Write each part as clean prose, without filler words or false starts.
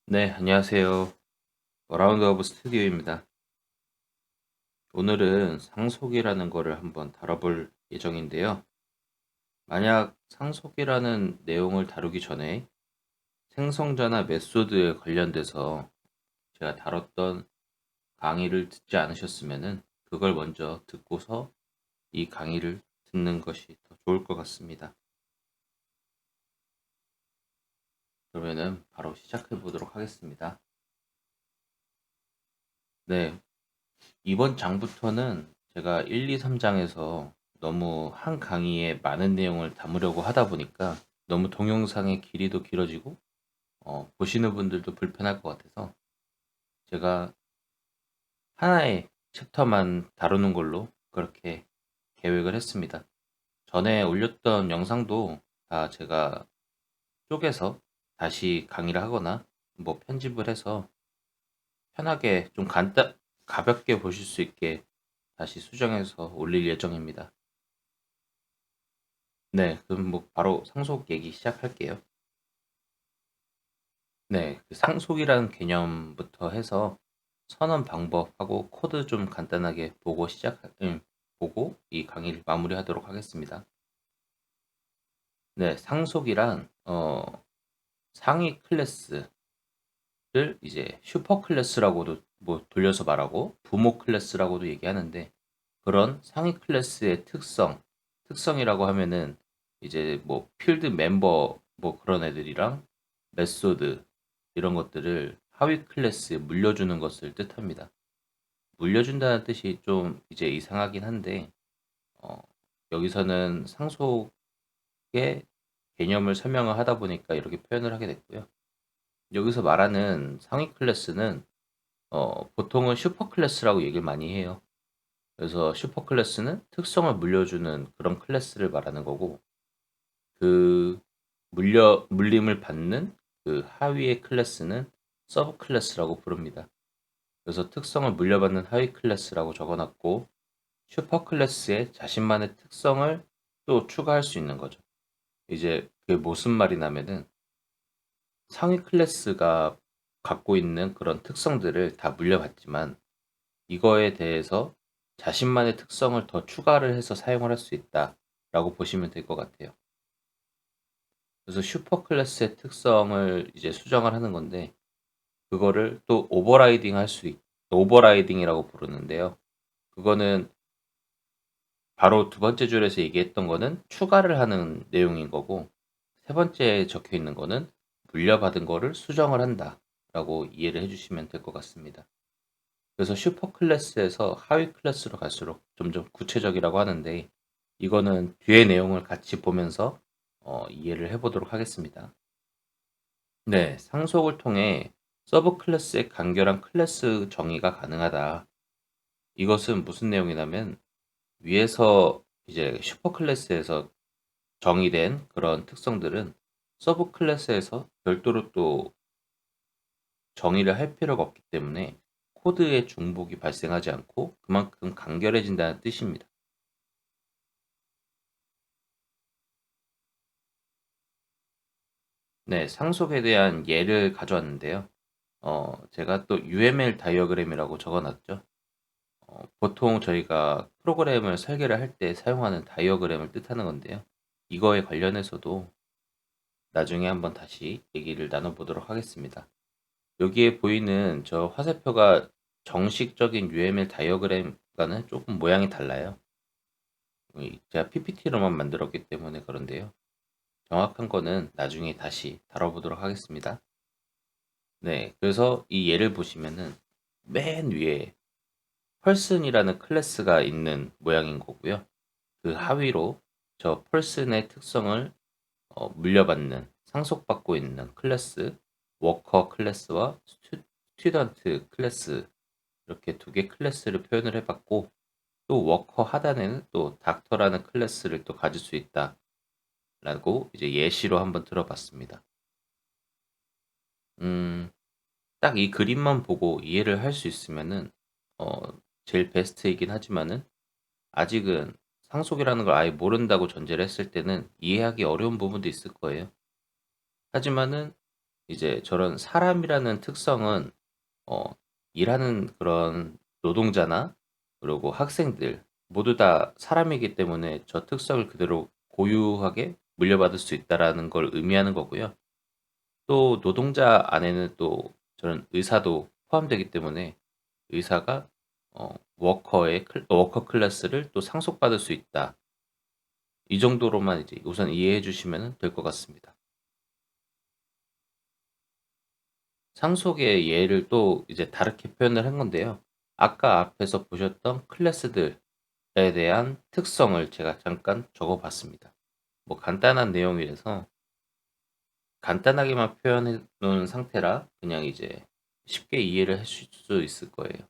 네, 안녕하세요. 어라운드 오브 스튜디오입니다. 오늘은 상속이라는 거를 한번 다뤄볼 예정인데요. 만약 상속이라는 내용을 다루기 전에 생성자나 메소드에 관련돼서 제가 다뤘던 강의를 듣지 않으셨으면은 그걸 먼저 듣고서 이 강의를 듣는 것이 더 좋을 것 같습니다. 그러면은 바로 시작해 보도록 하겠습니다. 네, 이번 장부터는 제가 1, 2, 3장에서 너무 한 강의에 많은 내용을 담으려고 하다 보니까 너무 동영상의 길이도 길어지고 보시는 분들도 불편할 것 같아서 제가 하나의 챕터만 다루는 걸로 그렇게 계획을 했습니다. 전에 올렸던 영상도 다 제가 쪼개서 다시 강의를 하거나 뭐 편집을 해서 편하게 좀 가볍게 보실 수 있게 다시 수정해서 올릴 예정입니다. 네, 그럼 뭐 바로 상속 얘기 시작할게요. 네, 그 상속이라는 개념부터 해서 선언 방법하고 코드 좀 간단하게 보고 이 강의를 마무리하도록 하겠습니다. 네, 상속이란 상위 클래스를 이제 슈퍼 클래스라고도 뭐 돌려서 말하고 부모 클래스라고도 얘기하는데 그런 상위 클래스의 특성이라고 하면은 이제 뭐 필드 멤버 뭐 그런 애들이랑 메소드 이런 것들을 하위 클래스에 물려주는 것을 뜻합니다. 물려준다는 뜻이 좀 이제 이상하긴 한데 어, 여기서는 상속의 개념을 설명을 하다 보니까 이렇게 표현을 하게 됐고요. 여기서 말하는 상위 클래스는 보통은 슈퍼 클래스라고 얘기를 많이 해요. 그래서 슈퍼 클래스는 특성을 물려주는 그런 클래스를 말하는 거고 그 물림을 받는 그 하위의 클래스는 서브 클래스라고 부릅니다. 그래서 특성을 물려받는 하위 클래스라고 적어놨고 슈퍼 클래스에 자신만의 특성을 또 추가할 수 있는 거죠. 이제 그게 무슨 말이냐면은 상위 클래스가 갖고 있는 그런 특성들을 다 물려받지만 이거에 대해서 자신만의 특성을 더 추가를 해서 사용을 할 수 있다라고 보시면 될 것 같아요. 그래서 슈퍼 클래스의 특성을 이제 수정을 하는 건데 그거를 또 오버라이딩이라고 부르는데요. 그거는 바로 두 번째 줄에서 얘기했던 거는 추가를 하는 내용인 거고 세 번째에 적혀 있는 거는 물려받은 거를 수정을 한다라고 이해를 해주시면 될 것 같습니다. 그래서 슈퍼 클래스에서 하위 클래스로 갈수록 점점 구체적이라고 하는데 이거는 뒤에 내용을 같이 보면서 이해를 해보도록 하겠습니다. 네, 상속을 통해 서브 클래스의 간결한 클래스 정의가 가능하다. 이것은 무슨 내용이냐면 위에서 이제 슈퍼 클래스에서 정의된 그런 특성들은 서브 클래스에서 별도로 또 정의를 할 필요가 없기 때문에 코드의 중복이 발생하지 않고 그만큼 간결해진다는 뜻입니다. 네, 상속에 대한 예를 가져왔는데요. 제가 또 UML 다이어그램이라고 적어놨죠. 보통 저희가 프로그램을 설계를 할 때 사용하는 다이어그램을 뜻하는 건데요. 이거에 관련해서도 나중에 한번 다시 얘기를 나눠보도록 하겠습니다. 여기에 보이는 저 화살표가 정식적인 UML 다이어그램과는 조금 모양이 달라요. 제가 PPT로만 만들었기 때문에 그런데요. 정확한 거는 나중에 다시 다뤄보도록 하겠습니다. 네, 그래서 이 예를 보시면은 맨 위에 펄슨이라는 클래스가 있는 모양인 거고요. 그 하위로 저 펄슨의 특성을 물려받는 상속받고 있는 클래스 워커 클래스와 스튜던트 클래스 이렇게 두 개 클래스를 표현을 해봤고 또 워커 하단에는 또 닥터라는 클래스를 또 가질 수 있다라고 이제 예시로 한번 들어봤습니다. 음, 딱 이 그림만 보고 이해를 할 수 있으면은 어, 제일 베스트이긴 하지만은 아직은 상속이라는 걸 아예 모른다고 전제를 했을 때는 이해하기 어려운 부분도 있을 거예요. 하지만은 이제 저런 사람이라는 특성은 어 일하는 그런 노동자나 그리고 학생들 모두 다 사람이기 때문에 저 특성을 그대로 고유하게 물려받을 수 있다라는 걸 의미하는 거고요. 또 노동자 안에는 또 저런 의사도 포함되기 때문에 의사가 워커 클래스를 또 상속받을 수 있다. 이 정도로만 이제 우선 이해해 주시면 될 것 같습니다. 상속의 예를 또 이제 다르게 표현을 한 건데요. 아까 앞에서 보셨던 클래스들에 대한 특성을 제가 잠깐 적어 봤습니다. 뭐 간단한 내용이라서 간단하게만 표현해 놓은 상태라 그냥 이제 쉽게 이해를 하실 수 있을 거예요.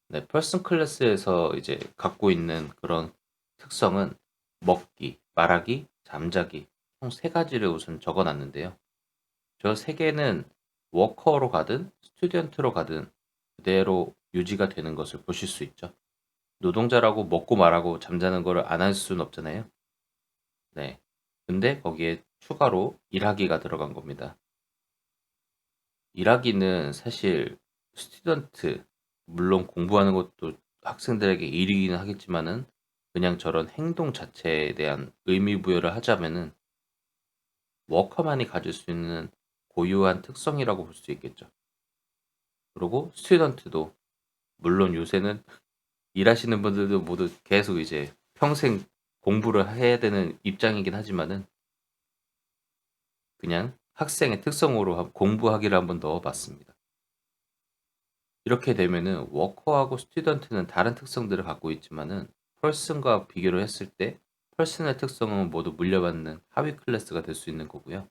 네, 펄슨 클래스에서 이제 갖고 있는 그런 특성은 먹기, 말하기, 잠자기 총 세 가지를 우선 적어 놨는데요. 저 세 개는 워커로 가든 스튜던트로 가든 그대로 유지가 되는 것을 보실 수 있죠. 노동자라고 먹고 말하고 잠자는 거를 안 할 수는 없잖아요. 네. 근데 거기에 추가로 일하기가 들어간 겁니다. 일하기는 사실 스튜던트, 물론 공부하는 것도 학생들에게 일이기는 하겠지만은 그냥 저런 행동 자체에 대한 의미 부여를 하자면은 워커만이 가질 수 있는 고유한 특성이라고 볼 수 있겠죠. 그리고 스튜던트도 물론 요새는 일하시는 분들도 모두 계속 이제 평생 공부를 해야 되는 입장이긴 하지만은 그냥 학생의 특성으로 공부하기를 한번 넣어 봤습니다. 이렇게 되면은 워커하고 스튜던트는 다른 특성들을 갖고 있지만은 펄슨과 비교를 했을 때 펄슨의 특성은 모두 물려받는 하위 클래스가 될 수 있는 거고요.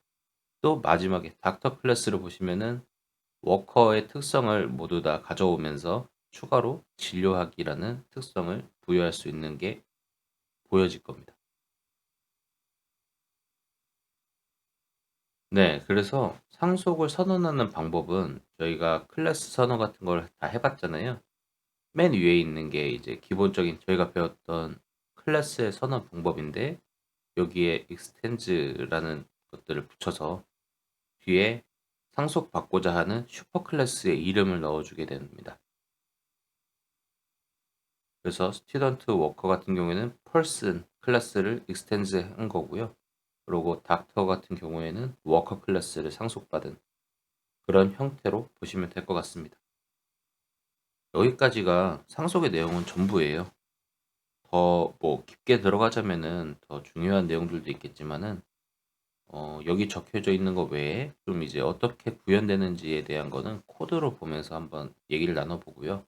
또 마지막에 닥터 클래스를 보시면은 워커의 특성을 모두 다 가져오면서 추가로 진료학이라는 특성을 부여할 수 있는 게 보여질 겁니다. 네, 그래서 상속을 선언하는 방법은 저희가 클래스 선언 같은 걸 다 해봤잖아요. 맨 위에 있는 게 이제 기본적인 저희가 배웠던 클래스의 선언 방법인데 여기에 extens라는 것들을 붙여서 뒤에 상속받고자 하는 슈퍼 클래스의 이름을 넣어주게 됩니다. 그래서 스튜던트 워커 같은 경우에는 펄슨 클래스를 extends 한 거고요. 그리고 닥터 같은 경우에는 워커 클래스를 상속받은 그런 형태로 보시면 될 것 같습니다. 여기까지가 상속의 내용은 전부예요. 더 뭐 깊게 들어가자면은 더 중요한 내용들도 있겠지만은 여기 적혀져 있는 것 외에 좀 이제 어떻게 구현되는지에 대한 거는 코드로 보면서 한번 얘기를 나눠보고요.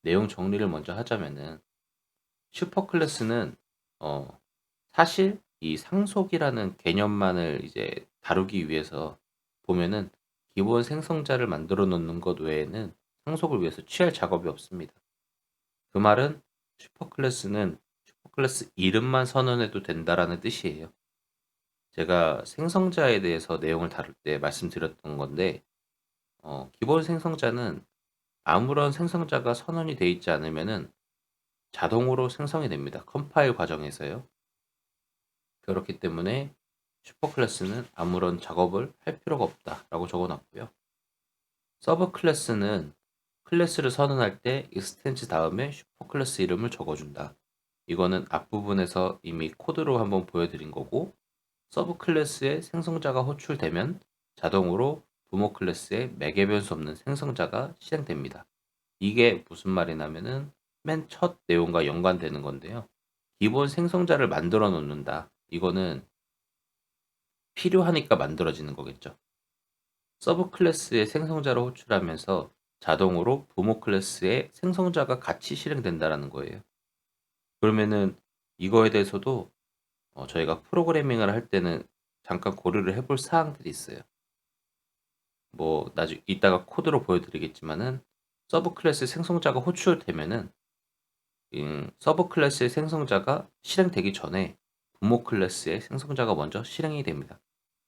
내용 정리를 먼저 하자면은 슈퍼 클래스는 어, 사실 이 상속이라는 개념만을 이제 다루기 위해서 보면은 기본 생성자를 만들어 놓는 것 외에는 상속을 위해서 취할 작업이 없습니다. 그 말은 슈퍼 클래스는 슈퍼 클래스 이름만 선언해도 된다라는 뜻이에요. 제가 생성자에 대해서 내용을 다룰 때 말씀드렸던 건데, 기본 생성자는 아무런 생성자가 선언이 되어 있지 않으면은 자동으로 생성이 됩니다. 컴파일 과정에서요. 그렇기 때문에 슈퍼 클래스는 아무런 작업을 할 필요가 없다라고 적어놨고요. 서브 클래스는 클래스를 선언할 때 익스텐스 다음에 슈퍼 클래스 이름을 적어준다. 이거는 앞부분에서 이미 코드로 한번 보여드린 거고, 서브 클래스의 생성자가 호출되면 자동으로 부모 클래스에 매개변 수 없는 생성자가 실행됩니다. 이게 무슨 말이냐면은 맨 첫 내용과 연관되는 건데요. 기본 생성자를 만들어 놓는다. 이거는 필요하니까 만들어지는 거겠죠. 서브 클래스의 생성자를 호출하면서 자동으로 부모 클래스의 생성자가 같이 실행된다라는 거예요. 그러면은 이거에 대해서도 저희가 프로그래밍을 할 때는 잠깐 고려를 해볼 사항들이 있어요. 뭐 나중 이따가 코드로 보여드리겠지만은 서브 클래스 생성자가 호출되면은 서브 클래스의 생성자가 실행되기 전에 부모 클래스의 생성자가 먼저 실행이 됩니다.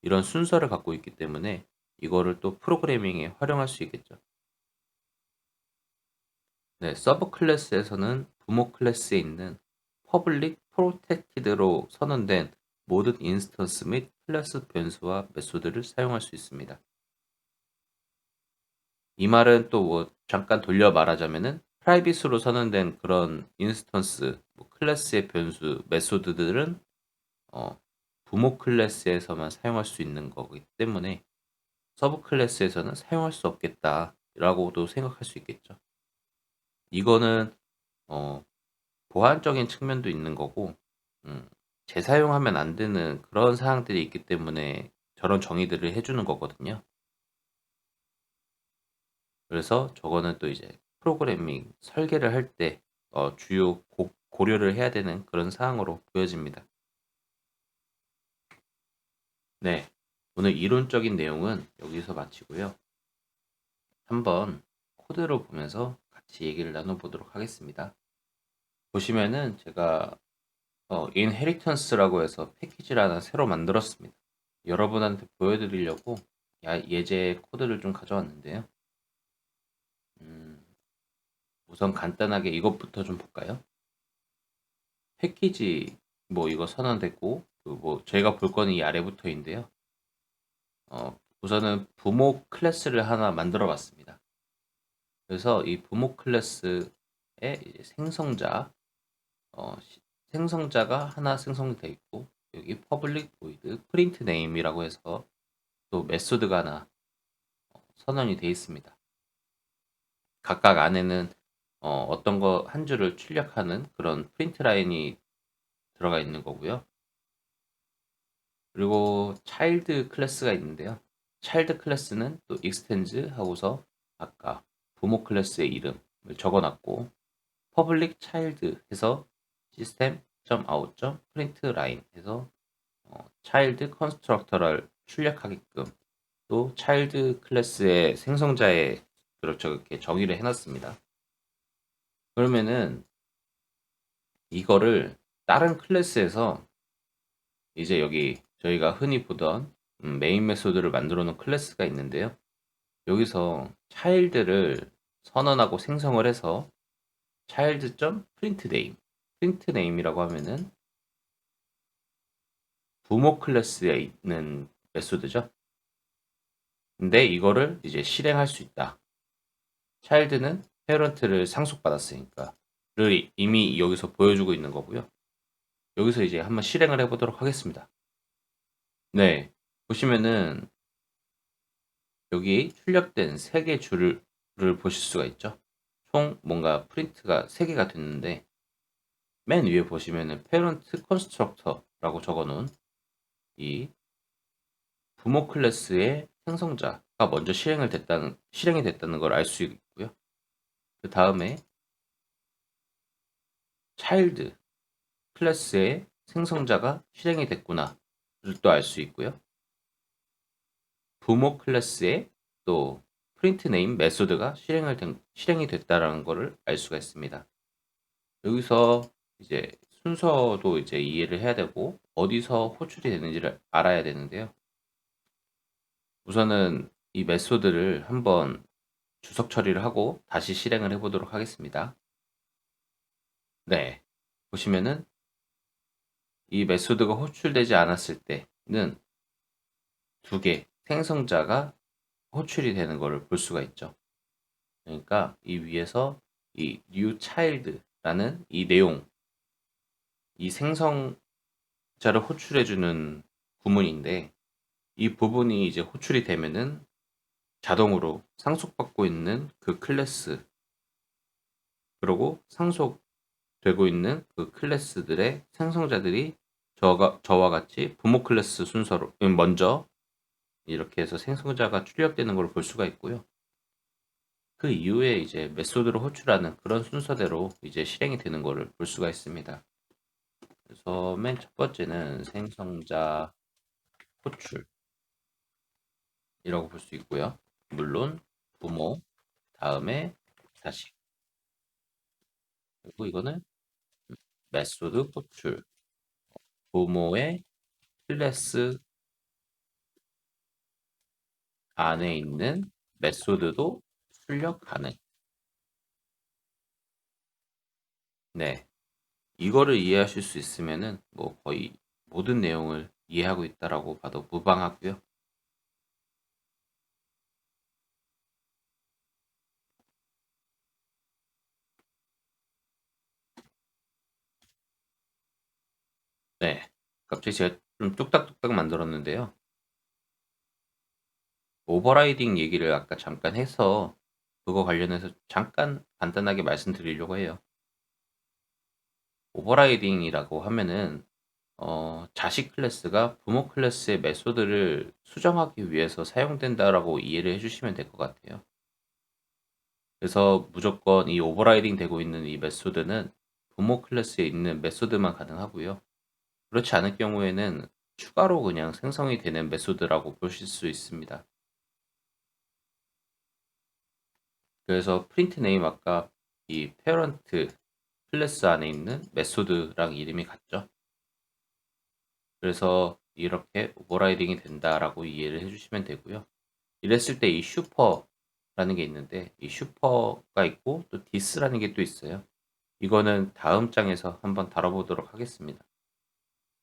이런 순서를 갖고 있기 때문에 이거를 또 프로그래밍에 활용할 수 있겠죠. 네, 서브 클래스에서는 부모 클래스에 있는 public protected로 선언된 모든 인스턴스 및 클래스 변수와 메소드를 사용할 수 있습니다. 이 말은 또 뭐 잠깐 돌려 말하자면은 프라이빗으로 선언된 그런 인스턴스, 뭐 클래스의 변수, 메소드들은 어, 부모 클래스에서만 사용할 수 있는 거기 때문에 서브 클래스에서는 사용할 수 없겠다라고도 생각할 수 있겠죠. 이거는 어, 보안적인 측면도 있는 거고, 음, 재사용하면 안 되는 그런 사항들이 있기 때문에 저런 정의들을 해주는 거거든요. 그래서 저거는 또 이제 프로그래밍 설계를 할 때 주요 고려를 해야 되는 그런 사항으로 보여집니다. 네, 오늘 이론적인 내용은 여기서 마치고요. 한번 코드로 보면서 같이 얘기를 나눠보도록 하겠습니다. 보시면은 제가 inheritance라고 해서 패키지를 하나 새로 만들었습니다. 여러분한테 보여드리려고 예제 코드를 좀 가져왔는데요. 우선 간단하게 이것부터 좀 볼까요? 패키지 뭐 이거 선언됐고 그 뭐 저희가 볼 거는 이 아래부터인데요. 우선은 부모 클래스를 하나 만들어 봤습니다. 그래서 이 부모 클래스의 이제 생성자 생성자가 하나 생성되어 있고 여기 public void print name이라고 해서 또 메소드가 하나 선언이 되어 있습니다. 각각 안에는 어떤 거 한 줄을 출력하는 그런 프린트 라인이 들어가 있는 거고요. 그리고 차일드 클래스가 있는데요. 차일드 클래스는 또 extends 하고서 아까 부모 클래스의 이름을 적어놨고 public child 해서 system.out.println 해서 child constructor를 출력하게끔 또 child 클래스의 생성자에 그렇죠 이렇게 정의를 해놨습니다. 그러면은 이거를 다른 클래스에서 이제 여기 저희가 흔히 보던 메인 메소드를 만들어 놓은 클래스가 있는데요. 여기서 child를 선언하고 생성을 해서 child.printName printName이라고 하면은 부모 클래스에 있는 메소드죠. 근데 이거를 이제 실행할 수 있다. child는 parent를 상속받았으니까 를 이미 여기서 보여주고 있는 거고요. 여기서 이제 한번 실행을 해보도록 하겠습니다. 네, 보시면은 여기 출력된 3개 줄을 보실 수가 있죠. 총 뭔가 프린트가 3개가 됐는데 맨 위에 보시면은 parent constructor라고 적어놓은 이 부모 클래스의 생성자가 먼저 실행이 됐다는 걸 알 수 있고요. 그 다음에 child 클래스의 생성자가 실행이 됐구나를 또 알 수 있고요. 부모 클래스의 또 프린트 네임 메소드가 실행이 됐다라는 것을 알 수가 있습니다. 여기서 이제 순서도 이제 이해를 해야 되고 어디서 호출이 되는지를 알아야 되는데요. 우선은 이 메소드를 한번 주석 처리를 하고 다시 실행을 해보도록 하겠습니다. 네, 보시면은 이 메소드가 호출되지 않았을 때는 2개 생성자가 호출이 되는 것을 볼 수가 있죠. 그러니까 이 위에서 이 new child라는 이 내용, 이 생성자를 호출해주는 구문인데 이 부분이 이제 호출이 되면은 자동으로 상속받고 있는 그 클래스 그리고 상속되고 있는 그 클래스들의 생성자들이 저와 같이 부모 클래스 순서로 먼저 이렇게 해서 생성자가 출력되는 걸 볼 수가 있고요. 그 이후에 이제 메소드를 호출하는 그런 순서대로 이제 실행이 되는 것을 볼 수가 있습니다. 그래서 맨 첫 번째는 생성자 호출이라고 볼 수 있고요. 물론 부모 다음에 자식 그리고 이거는 메소드 호출 부모의 클래스 안에 있는 메소드도 출력 가능. 네, 이거를 이해하실 수 있으면은 뭐 거의 모든 내용을 이해하고 있다라고 봐도 무방하고요. 네. 갑자기 제가 좀 뚝딱뚝딱 만들었는데요. 오버라이딩 얘기를 아까 잠깐 해서 그거 관련해서 잠깐 간단하게 말씀드리려고 해요. 오버라이딩이라고 하면은 자식 클래스가 부모 클래스의 메소드를 수정하기 위해서 사용된다라고 이해를 해 주시면 될 것 같아요. 그래서 무조건 이 오버라이딩 되고 있는 이 메소드는 부모 클래스에 있는 메소드만 가능하고요. 그렇지 않을 경우에는 추가로 그냥 생성이 되는 메소드라고 보실 수 있습니다. 그래서 프린트 네임 아까 이 페어런트 클래스 안에 있는 메소드랑 이름이 같죠. 그래서 이렇게 오버라이딩이 된다라고 이해를 해주시면 되고요. 이랬을 때 이 슈퍼라는 게 있는데 이 슈퍼가 있고 또 디스라는 게 또 있어요. 이거는 다음 장에서 한번 다뤄보도록 하겠습니다.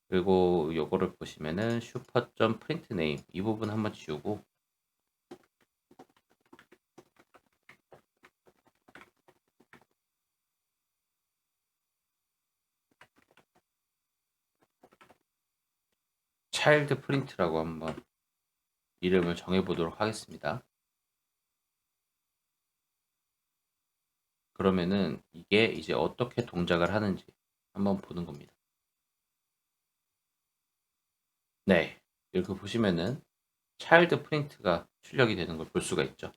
그리고 요거를 보시면은 슈퍼.프린트 네임 이 부분 한번 지우고 차일드 프린트라고 한번 이름을 정해보도록 하겠습니다. 그러면은 이게 이제 어떻게 동작을 하는지 한번 보는 겁니다. 네, 이렇게 보시면은 차일드 프린트가 출력이 되는 걸 볼 수가 있죠.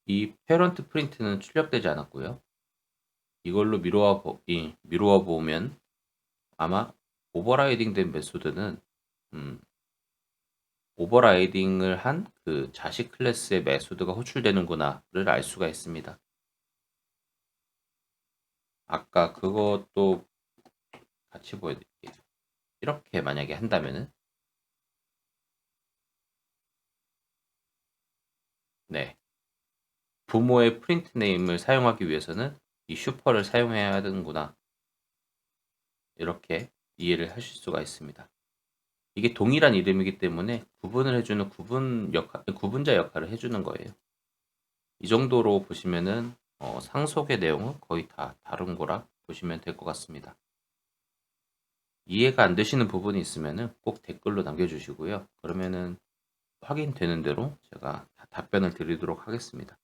이 페런트 프린트는 출력되지 않았고요. 이걸로 미루어 보면 아마 오버라이딩 된 메소드는 음, 오버라이딩을 한 그 자식 클래스의 메소드가 호출되는구나를 알 수가 있습니다. 아까 그것도 같이 보여드릴게요. 이렇게 만약에 한다면은 네, 부모의 프린트 네임을 사용하기 위해서는 이 슈퍼를 사용해야 하는구나 이렇게 이해를 하실 수가 있습니다. 이게 동일한 이름이기 때문에 구분을 해주는 구분자 역할을 해주는 거예요. 이 정도로 보시면은 상속의 내용은 거의 다 다른 거라 보시면 될 것 같습니다. 이해가 안 되시는 부분이 있으면은 꼭 댓글로 남겨주시고요. 그러면은 확인되는 대로 제가 다 답변을 드리도록 하겠습니다.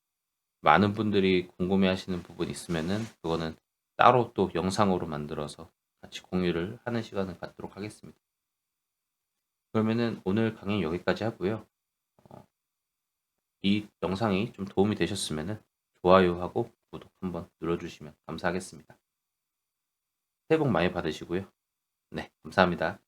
많은 분들이 궁금해하시는 부분 있으면은 그거는 따로 또 영상으로 만들어서 같이 공유를 하는 시간을 갖도록 하겠습니다. 그러면은 오늘 강의 여기까지 하고요. 어, 이 영상이 좀 도움이 되셨으면은 좋아요하고 구독 한번 눌러주시면 감사하겠습니다. 새해 복 많이 받으시고요. 네, 감사합니다.